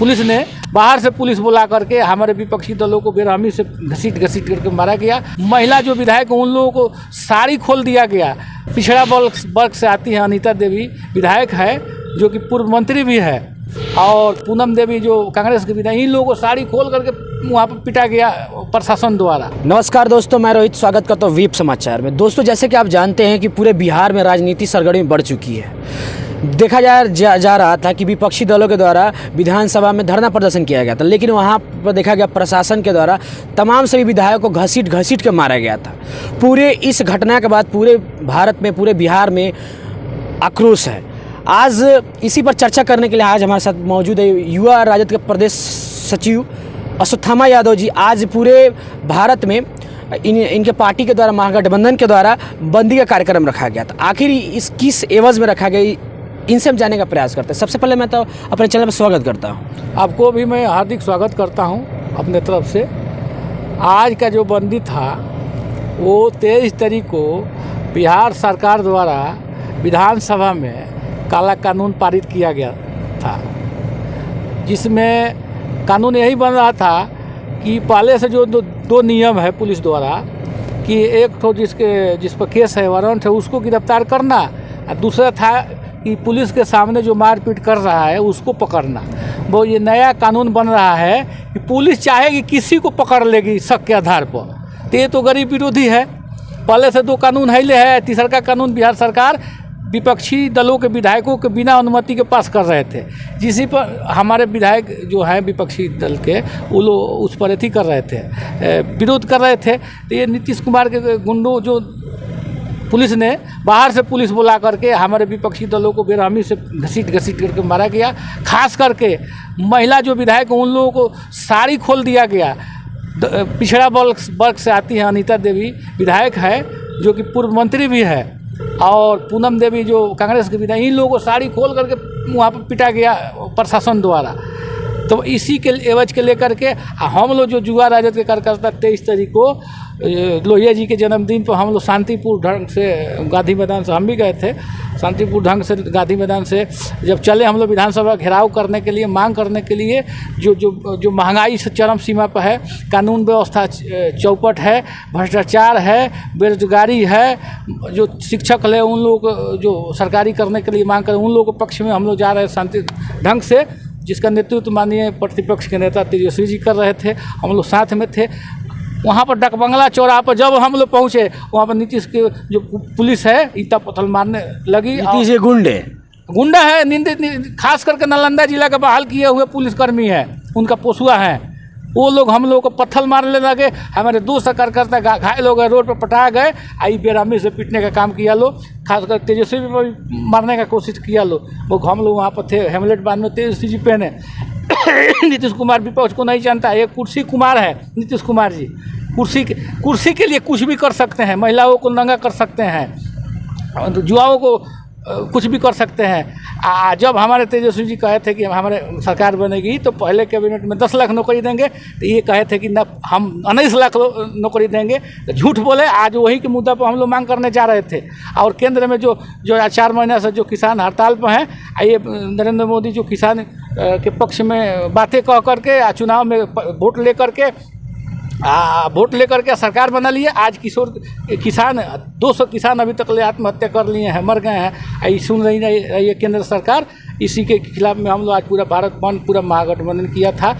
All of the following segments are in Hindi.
पुलिस ने बाहर से पुलिस बुला करके हमारे विपक्षी दलों को बेरहमी से घसीट करके मारा गया। महिला जो विधायक उन लोगों को साड़ी खोल दिया गया। पिछड़ा वर्ग से आती है अनीता देवी विधायक है, जो कि पूर्व मंत्री भी है, और पूनम देवी जो कांग्रेस के विधायक, इन लोगों को साड़ी खोल करके वहाँ पर पिटा गया प्रशासन द्वारा। नमस्कार दोस्तों, मैं रोहित स्वागत करता हूँ वीप समाचार में। दोस्तों, जैसे कि आप जानते हैं कि पूरे बिहार में राजनीति सरगर्मी बढ़ चुकी है। देखा जा रहा था कि विपक्षी दलों के द्वारा विधानसभा में धरना प्रदर्शन किया गया था, लेकिन वहाँ पर देखा गया प्रशासन के द्वारा तमाम सभी विधायकों को घसीट के मारा गया था। पूरे इस घटना के बाद पूरे भारत में, पूरे बिहार में आक्रोश है। आज इसी पर चर्चा करने के लिए आज हमारे साथ मौजूद है युवा राजद के प्रदेश सचिव अश्वत्थामा यादव जी। आज पूरे भारत में इनके पार्टी के द्वारा, महागठबंधन के द्वारा बंदी का कार्यक्रम रखा गया था। आखिर इस किस एवज में रखा गया, इनसे हम जानने का प्रयास करते हैं। सबसे पहले मैं तो अपने चैनल पर स्वागत करता हूं। आपको भी मैं हार्दिक स्वागत करता हूं अपने तरफ से। आज का जो बंदी था वो 23 तारीख को बिहार सरकार द्वारा विधानसभा में काला कानून पारित किया गया था, जिसमें कानून यही बन रहा था कि पहले से जो दो नियम है पुलिस द्वारा कि एक तो जिस पर केस है, वारंट है, उसको गिरफ्तार करना, और दूसरा था कि पुलिस के सामने जो मारपीट कर रहा है उसको पकड़ना। वो ये नया कानून बन रहा है कि पुलिस चाहेगी किसी को पकड़ लेगी शक के आधार पर। तो ये तो गरीब विरोधी है। पहले से दो कानून है, तीसरा का कानून बिहार सरकार विपक्षी दलों के विधायकों के बिना अनुमति के पास कर रहे थे, जिसी पर हमारे विधायक जो हैं विपक्षी दल के वो लोग उस पर अथी कर रहे थे, विरोध कर रहे थे। तो ये नीतीश कुमार के गुंडों जो पुलिस ने बाहर से पुलिस बुला करके हमारे विपक्षी दलों को बेरहमी से घसीट करके मारा गया। खास करके महिला जो विधायक उन लोगों को साड़ी खोल दिया गया। पिछड़ा वर्ग से आती है अनीता देवी विधायक है, जो कि पूर्व मंत्री भी है, और पूनम देवी जो कांग्रेस के विधायक, इन लोगों को साड़ी खोल करके वहाँ पर पिटा गया प्रशासन द्वारा। तो इसी के एवज के लेकर के हम लोग जो युवा राजद के कार्यकर्ता 23 तारीख को लोहिया जी के जन्मदिन पर हम लोग शांतिपूर्ण ढंग से गांधी मैदान से, हम भी गए थे, शांतिपूर्ण ढंग से गांधी मैदान से जब चले हम लोग विधानसभा घेराव करने के लिए, मांग करने के लिए, जो महंगाई से चरम सीमा पर है, कानून व्यवस्था चौपट है, भ्रष्टाचार है, बेरोजगारी है, जो शिक्षक है उन लोग जो सरकारी करने के लिए मांग करें, उन लोगों के पक्ष में हम लोग जा रहे हैं शांति ढंग से, जिसका नेतृत्व माननीय प्रतिपक्ष के नेता तेजस्वी जी कर रहे थे। हम लोग साथ में थे। वहाँ पर डकबंगला चौराहा पर जब हम लोग पहुँचे, वहाँ पर नीतीश के जो पुलिस है ईटा पत्थर मारने लगी। नीतीश ये गुंडा है, खास करके नालंदा जिला का बहाल किए हुए पुलिसकर्मी है, उनका पोसुआ है। वो लोग हम लोग को पत्थर मारने लगे। हमारे 2 कार्यकर्ता घायल हो गए, रोड पर पटा गए। आई बेरहमी से पीटने का काम किया लो, खासकर तेजस्वी पर भी मारने का कोशिश किया लो। वो हम लोग वहाँ पर थे, हेमलेट बांध में तेजस्वी जी पहने। नीतीश कुमार विपक्ष को नहीं जानता, ये कुर्सी कुमार है नीतीश कुमार जी। कुर्सी के लिए कुछ भी कर सकते हैं, महिलाओं को नंगा कर सकते हैं, युवाओं को कुछ भी कर सकते हैं। जब हमारे तेजस्वी जी कहे थे कि हमारे सरकार बनेगी तो पहले कैबिनेट में 10 लाख नौकरी देंगे, तो ये कहे थे कि न हम 19 लाख नौकरी देंगे। तो झूठ बोले। आज वही के मुद्दा पर हम लोग मांग करने जा रहे थे। और केंद्र में जो 4 महीने से जो किसान हड़ताल पर हैं, ये नरेंद्र मोदी जो किसान के पक्ष में बातें कह करके चुनाव में वोट लेकर के सरकार बना लिए। आज किसान 200 किसान अभी तक ले आत्महत्या कर लिए हैं, मर गए हैं। ये सुन रही है केंद्र सरकार। इसी के खिलाफ में हम लोग आज पूरा भारत बंद, पूरा महागठबंधन किया था,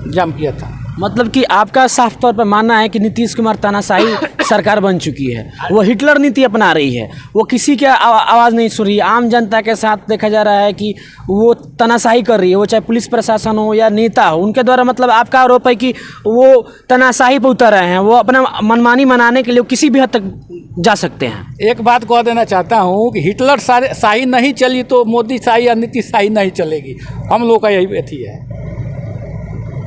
जाम किया था। मतलब कि आपका साफ तौर पर मानना है कि नीतीश कुमार तानाशाही सरकार बन चुकी है, वो हिटलर नीति अपना रही है, वो किसी की आवाज़ नहीं सुन रही है। आम जनता के साथ देखा जा रहा है कि वो तानाशाही कर रही है, वो चाहे पुलिस प्रशासन हो या नेता हो, उनके द्वारा। मतलब आपका आरोप है कि वो तानाशाही पर उतर रहे हैं, वो अपना मनमानी मनाने के लिए किसी भी हद तक जा सकते हैं। एक बात कह देना चाहता हूँ कि हिटलर शाही नहीं चली तो मोदी शाही या नीतीश शाही नहीं चलेगी। हम लोग का यही अथी है,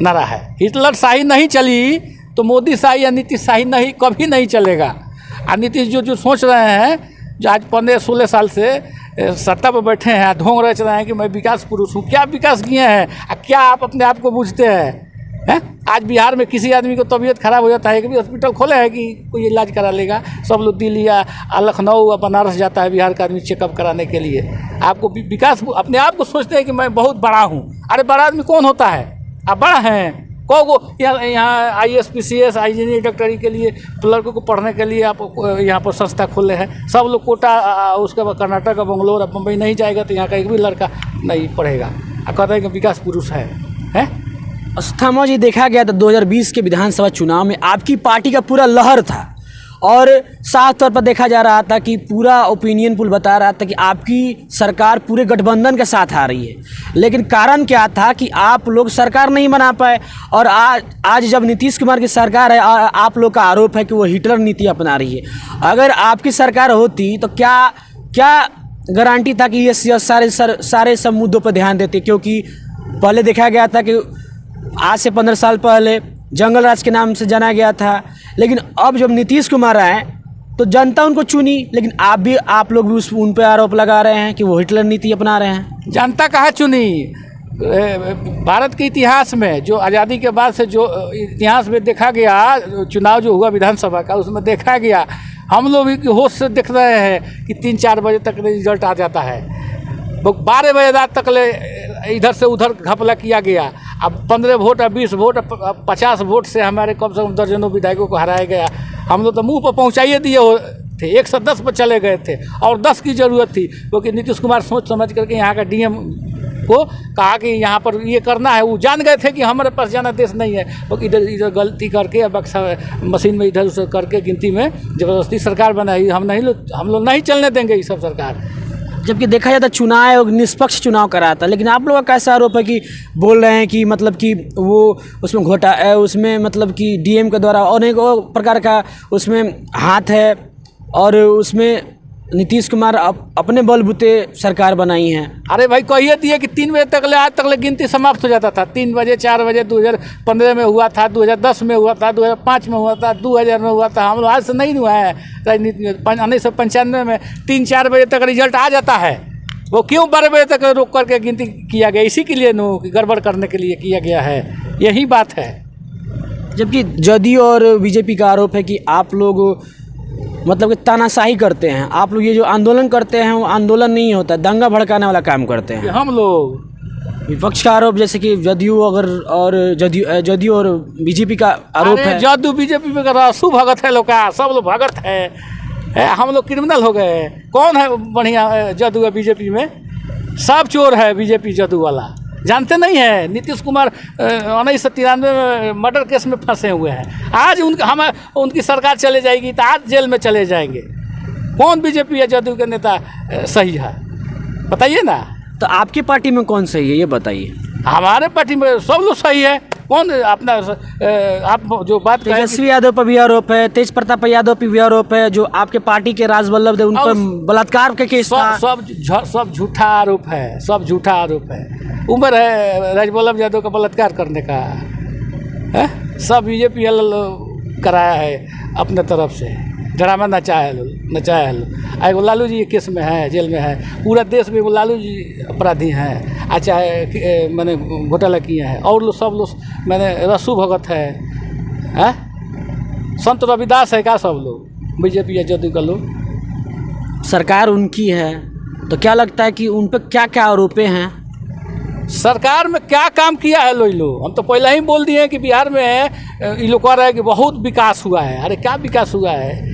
नारा है। हिटलर शाही नहीं चली तो मोदी शाही या नीतीश शाही नहीं, कभी नहीं चलेगा। और नीतीश जो सोच रहे हैं, जो आज 15-16 साल से सत्ता पर बैठे हैं, ढोंग रच रहे हैं कि मैं विकास पुरुष हूँ। क्या विकास किए हैं? क्या आप अपने आप को बूझते हैं? आज बिहार में किसी आदमी को तबीयत खराब हो जाता है कि भी हॉस्पिटल खोले हैं कि कोई इलाज करा लेगा। सब लोग दिल्ली या लखनऊ या बनारस जाता है बिहार का आदमी चेकअप कराने के लिए। आपको विकास अपने आप को सोचते हैं कि मैं बहुत बड़ा हूँ। अरे बड़ा आदमी कौन होता है? आप बड़ा हैं को यहाँ IAS PCS इंजीनियर डॉक्टरी के लिए लड़कों को पढ़ने के लिए आप यहाँ पर संस्था खोले हैं। सब लोग कोटा उसके बाद कर्नाटक और बंगलोर और बम्बई नहीं जाएगा तो यहाँ का एक भी लड़का नहीं पढ़ेगा। आप कहते हैं कि विकास पुरुष है। अस्थामा जी, देखा गया था 2020 के विधानसभा चुनाव में आपकी पार्टी का पूरा लहर था और साफ तौर पर देखा जा रहा था कि पूरा ओपिनियन पोल बता रहा था कि आपकी सरकार पूरे गठबंधन के साथ आ रही है। लेकिन कारण क्या था कि आप लोग सरकार नहीं बना पाए और आज जब नीतीश कुमार की सरकार है, आप लोग का आरोप है कि वो हिटलर नीति अपना रही है। अगर आपकी सरकार होती तो क्या गारंटी था कि ये सारे सब मुद्दों पर ध्यान देते? क्योंकि पहले देखा गया था कि आज से 15 साल पहले जंगल राज के नाम से जाना गया था, लेकिन अब जब नीतीश कुमार आए तो जनता उनको चुनी, लेकिन आप लोग भी उन पर आरोप लगा रहे हैं कि वो हिटलर नीति अपना रहे हैं। जनता कहाँ चुनी? भारत के इतिहास में जो आज़ादी के बाद से जो इतिहास में देखा गया, चुनाव जो हुआ विधानसभा का, उसमें देखा गया हम लोग भी होश से देख रहे हैं कि 3-4 बजे तक रिजल्ट आ जाता है। 12 बजे रात तक ले इधर से उधर घपला किया गया। अब 15 वोट, 20 वोट, 50 वोट से हमारे कम से कम दर्जनों विधायकों को हराया गया। हम लोग तो मुंह पर पहुंचाइए दिए थे, 110 पर चले गए थे और 10 की ज़रूरत थी, क्योंकि नीतीश कुमार सोच समझ करके यहाँ का DM को कहा कि यहाँ पर ये करना है। वो जान गए थे कि हमारे पास जाना देश नहीं है, वो इधर गलती करके बक्सा मशीन में इधर उधर करके गिनती में ज़बरदस्ती सरकार बनाई। हम लोग नहीं चलने देंगे ये सब सरकार। जबकि देखा जाता चुनाव आयोग निष्पक्ष चुनाव करा था, लेकिन आप लोगों का कैसा आरोप है कि बोल रहे हैं कि मतलब कि वो उसमें उसमें मतलब कि DM के द्वारा अनेकों प्रकार का उसमें हाथ है और उसमें नीतीश कुमार अपने बलबूते सरकार बनाई है। अरे भाई कहिए दिए कि 3 बजे तक ले आज तक ले गिनती समाप्त हो जाता था। 3 बजे 4 बजे 2015 में हुआ था, 2010 में हुआ था, 2005 में हुआ था, 2000 में हुआ था। हम लोग आज से नहीं हुआ है राजनीति में। 1995 में 3-4 बजे तक रिजल्ट आ जाता है। वो क्यों 12 बजे तक रोक करके गिनती किया गया? इसी के लिए कि गड़बड़ करने के लिए किया गया है, यही बात है। जबकि जदयू और BJP का आरोप है कि आप लोग मतलब कि तानाशाही करते हैं। आप लोग ये जो आंदोलन करते हैं वो आंदोलन नहीं होता, दंगा भड़काने वाला काम करते हैं। हम लोग विपक्ष का आरोप जैसे कि जदयू और BJP का आरोप है। जदयू BJP में रसू भगत है लोग का, सब लोग भगत है। हम लोग क्रिमिनल हो गए। कौन है बढ़िया जदयू और BJP में? सब चोर है BJP जदयू वाला। जानते नहीं है नीतीश कुमार 1993 में मर्डर केस में फंसे हुए हैं। आज उनकी सरकार चले जाएगी तो आज जेल में चले जाएंगे। कौन BJP या जदयू के नेता सही है बताइए ना। तो आपकी पार्टी में कौन सही है ये बताइए। हमारे पार्टी में सब लोग सही है। कौन अपना आप जो बात तेजस्वी यादव पर भी आरोप है, तेज प्रताप यादव पर भी आरोप है, जो आपके पार्टी के राजवल्लभ थे उन पर बलात्कार के केस था। सब झूठा आरोप है, सब झूठा आरोप है। उम्र है राजवल्लभ यादव का बलात्कार करने का है? सब BJP कराया है अपने तरफ से, ड्रामा नचाया है लोग। एगो लालू जी केस में है, जेल में है। पूरा देश में वो लालू जी अपराधी हैं। चाहे मैंने घोटाला किए हैं और लोग सब लोग मैंने रसू भगत है, संत रविदास है का सब लोग BJP या जदयू का लोग। सरकार उनकी है तो क्या लगता है कि उन पर क्या क्या आरोपे हैं? सरकार में क्या काम किया है लोग? हम तो पहले ही बोल दिए कि बिहार में ये लोग कह रहे हैं कि बहुत विकास हुआ है। अरे क्या विकास हुआ है?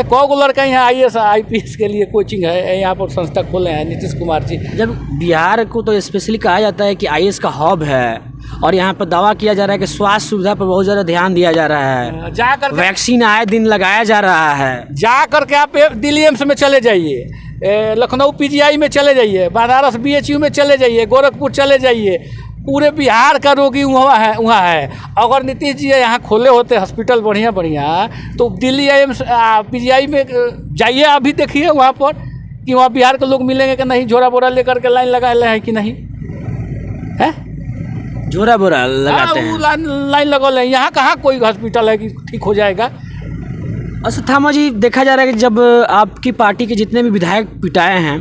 कौ गो लड़का यहाँ IAS IPS के लिए कोचिंग है, यहाँ पर संस्था खोले हैं नीतीश कुमार जी। जब बिहार को तो स्पेशली कहा जाता है कि IAS का हब है और यहाँ पर दावा किया जा रहा है कि स्वास्थ्य सुविधा पर बहुत ज़्यादा ध्यान दिया जा रहा है, जाकर वैक्सीन आए दिन लगाया जा रहा है। जा करके आप दिल्ली एम्स में चले जाइए, लखनऊ PGI में चले जाइए, बनारस BHU में चले जाइए, गोरखपुर चले जाइए। पूरे बिहार का रोगी वहाँ है। अगर नीतीश जी यहाँ खोले होते हॉस्पिटल बढ़िया तो दिल्ली एम्स PGI में जाइए, अभी देखिए वहाँ पर कि वहाँ बिहार के लोग मिलेंगे कि नहीं। झोरा बोरा लेकर के लाइन लगाए हैं कि नहीं है? झोरा बोरा लगाते हैं, लाइन लगल है। यहाँ कहाँ कोई हॉस्पिटल है कि ठीक हो जाएगा? अस्थामा जी, देखा जा रहा है कि जब आपकी पार्टी के जितने भी विधायक पिटाए हैं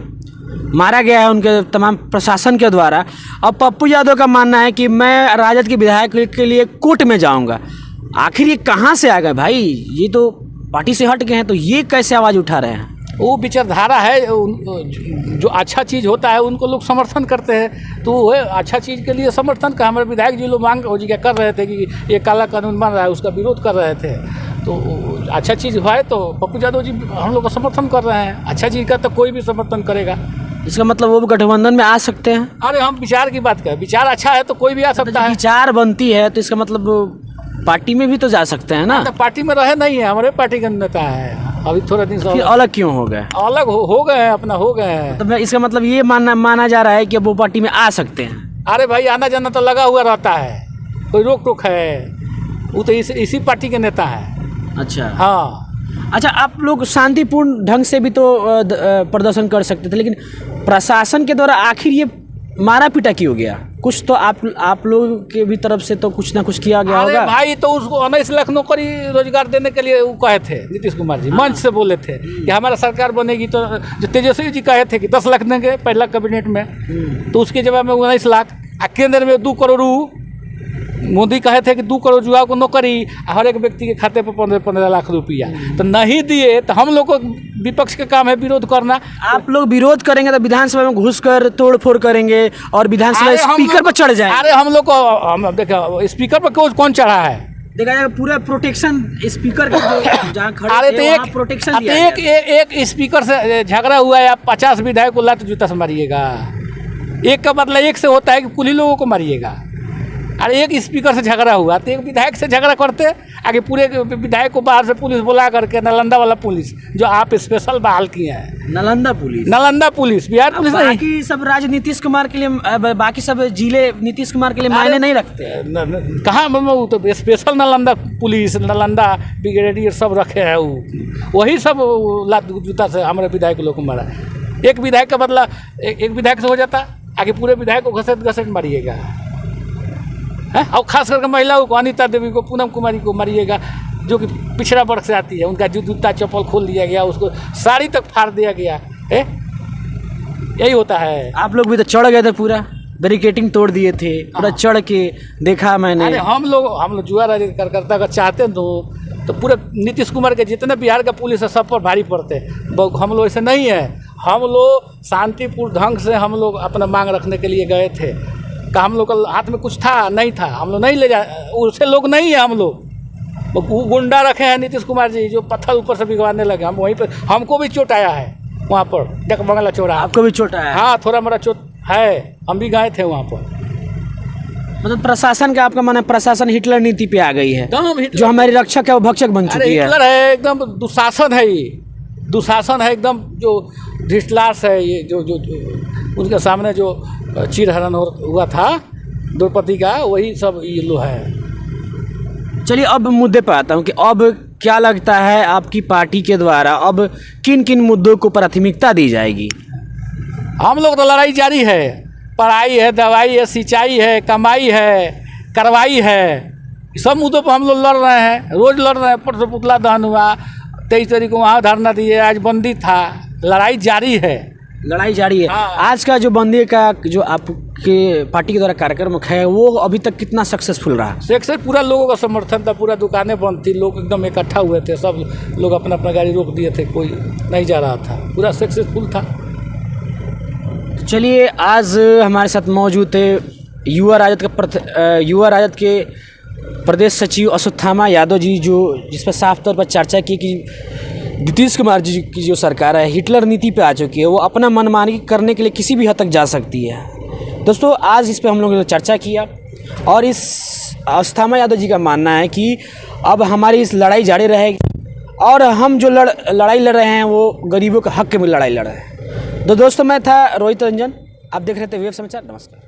मारा गया है उनके तमाम प्रशासन के द्वारा। अब पप्पू यादव का मानना है कि मैं राजद के विधायक के लिए कोर्ट में जाऊंगा। आखिर ये कहाँ से आ गए भाई? ये तो पार्टी से हट गए हैं, तो ये कैसे आवाज़ उठा रहे हैं? वो विचारधारा है, जो अच्छा चीज़ होता है उनको लोग समर्थन करते हैं, तो वो अच्छा चीज़ के लिए समर्थन का हमारे विधायक जी लोग मांग हो जी क्या कर रहे थे कि ये काला कानून बन रहा है, उसका विरोध कर रहे थे। तो अच्छा चीज़ हुआ है तो पप्पू यादव जी हम लोग का समर्थन कर रहे हैं। अच्छा चीज़ का तो कोई भी समर्थन करेगा। इसका मतलब वो भी गठबंधन में आ सकते हैं? अरे हम विचार की बात करें, विचार अच्छा है तो कोई भी आ सकता है। विचार बनती है तो इसका मतलब पार्टी में भी तो जा सकते हैं ना? तो पार्टी में रहे नहीं है, हमारे पार्टी के नेता है। अभी थोड़ा दिन से फिर अलग क्यों हो गए? अलग हो गए हैं, अपना हो गए हैं। तो इसका मतलब ये माना जा रहा है कि अब वो पार्टी में आ सकते हैं? अरे भाई आना जाना तो लगा हुआ रहता है, कोई रोक टोक है? वो तो इसी पार्टी के नेता है। अच्छा हाँ। अच्छा, आप लोग शांतिपूर्ण ढंग से भी तो प्रदर्शन कर सकते थे, लेकिन प्रशासन के द्वारा आखिर ये मारा पीटा क्यों हो गया? कुछ तो आप लोगों के भी तरफ से तो कुछ ना कुछ किया गया होगा। अरे भाई तो उसको 19 लाख नौकरी रोजगार देने के लिए वो कहे थे नीतीश कुमार जी, मंच से बोले थे कि हमारा सरकार बनेगी तो जो तेजस्वी जी कहे थे कि 10 लाख देंगे पहला कैबिनेट में, तो उसके जवाब में 19 लाख। केंद्र में 2 करोड़ मोदी कहे थे कि 2 करोड़ युवाओं को नौकरी, हर एक व्यक्ति के खाते पर 15 लाख रुपया, तो नहीं दिए। तो हम लोग को विपक्ष का काम है विरोध करना। आप लोग विरोध करेंगे तो विधानसभा में घुसकर तोड़फोड़ करेंगे और विधानसभा स्पीकर पर चढ़ जाए। अरे हम लोग को देखो स्पीकर पर कौन चढ़ा है? देखा जाए पूरा प्रोटेक्शन स्पीकर का जहाँ खड़े अरे थे वहाँ प्रोटेक्शन दिया गया। एक स्पीकर से झगड़ा हुआ है, आप 50 विधायक को लात जूता से मारिएगा। एक का मतलब एक से होता है कि कुल ही लोगों को मारिएगा। अरे एक स्पीकर से झगड़ा हुआ तो एक विधायक से झगड़ा करते, आगे पूरे विधायक को बाहर से पुलिस बुला करके, नालंदा वाला पुलिस जो आप स्पेशल बहाल किए हैं। नालंदा पुलिस बिहार पुलिस नहीं। बाकी सब राज्य नीतीश कुमार के लिए, बाकी सब जिले नीतीश कुमार के लिए मायने नहीं रखते। कहाँ तो special Nalanda police, Nalanda brigadier सब रखे हैं, वही सब लात जूता से हमारे विधायक लोग को मारा। एक विधायक का बदला एक विधायक से हो जाता, आगे पूरे विधायक को घसट मारिएगा। और खास करके महिलाओं को, अनिता देवी को, पूनम कुमारी को मारिएगा, जो कि पिछड़ा वर्ग से आती है। उनका जूता चप्पल खोल दिया गया, उसको साड़ी तक फाड़ दिया गया। यही होता है। आप लोग भी तो चढ़ गए थे, पूरा बैरिकेटिंग तोड़ दिए थे, पूरा चढ़ के देखा मैंने। अरे हम लोग जुआ राजनीति कार्यकर्ता का चाहते तो पूरे नीतीश कुमार के जितने बिहार का पुलिस है सब पर भारी पड़ते। हम लोग ऐसे नहीं है, हम लोग शांतिपूर्ण ढंग से हम लोग अपना मांग रखने के लिए गए थे। का हम लोग का हाथ में कुछ था नहीं था, हम लोग नहीं ले जा, उससे लोग नहीं है। हम लोग गुंडा रखे हैं नीतीश कुमार जी, जो पत्थर ऊपर से भिगवाने लगे। हम वहीं पर, हमको भी चोट आया है वहाँ पर डक बंगला चौराहा। आपको भी चोट आया? हाँ, थोड़ा मोड़ा चोट है, हम भी गए थे वहाँ पर। मतलब प्रशासन का, आपका माना प्रशासन हिटलर नीति पे आ गई है, जो हमारी रक्षक है वो भक्षक बन चुकी है। हिटलर है एकदम, दुशासन है ये, दुशासन है एकदम, जो धृतराष्ट्र है ये, जो उनके सामने जो चीरहरण हुआ था द्रौपदी का, वही सब ये लो है। चलिए अब मुद्दे पर आता हूँ कि अब क्या लगता है आपकी पार्टी के द्वारा अब किन किन मुद्दों को प्राथमिकता दी जाएगी? हम लोग तो लड़ाई जारी है, पढ़ाई है, दवाई है, सिंचाई है, कमाई है, कार्रवाई है, सब मुद्दों पर हम लोग लड़ रहे हैं, रोज लड़ रहे हैं। परसों पुतला दहन हुआ, 23 तारीख को वहाँ धरना दिए, आज बंदी था, लड़ाई जारी है। लड़ाई जारी है। हाँ। आज का जो बंदी का जो आपके पार्टी के द्वारा कार्यक्रम है वो अभी तक कितना सक्सेसफुल रहा? से पूरा लोगों का समर्थन था, पूरा दुकानें बंद थी, लोग एकदम इकट्ठा हुए थे, सब लोग अपना अपना गाड़ी रोक दिए थे, कोई नहीं जा रहा था, पूरा सक्सेसफुल था। चलिए आज हमारे साथ मौजूद थे युवा राजद के प्रदेश सचिव अश्वत्थामा यादव जी, जिस पर साफ तौर पर चर्चा की कि नीतीश कुमार जी की जो सरकार है हिटलर नीति पे आ चुकी है, वो अपना मनमानी करने के लिए किसी भी हद तक जा सकती है। दोस्तों आज इस पे हम लोगों ने चर्चा किया और इस अश्वत्थामा यादव जी का मानना है कि अब हमारी इस लड़ाई जारी रहेगी और हम जो लड़ाई लड़ रहे हैं वो गरीबों के हक में लड़ाई लड़ रहे हैं। तो दोस्तों मैं था रोहित रंजन, आप देख रहे थे वेब समाचार। नमस्कार।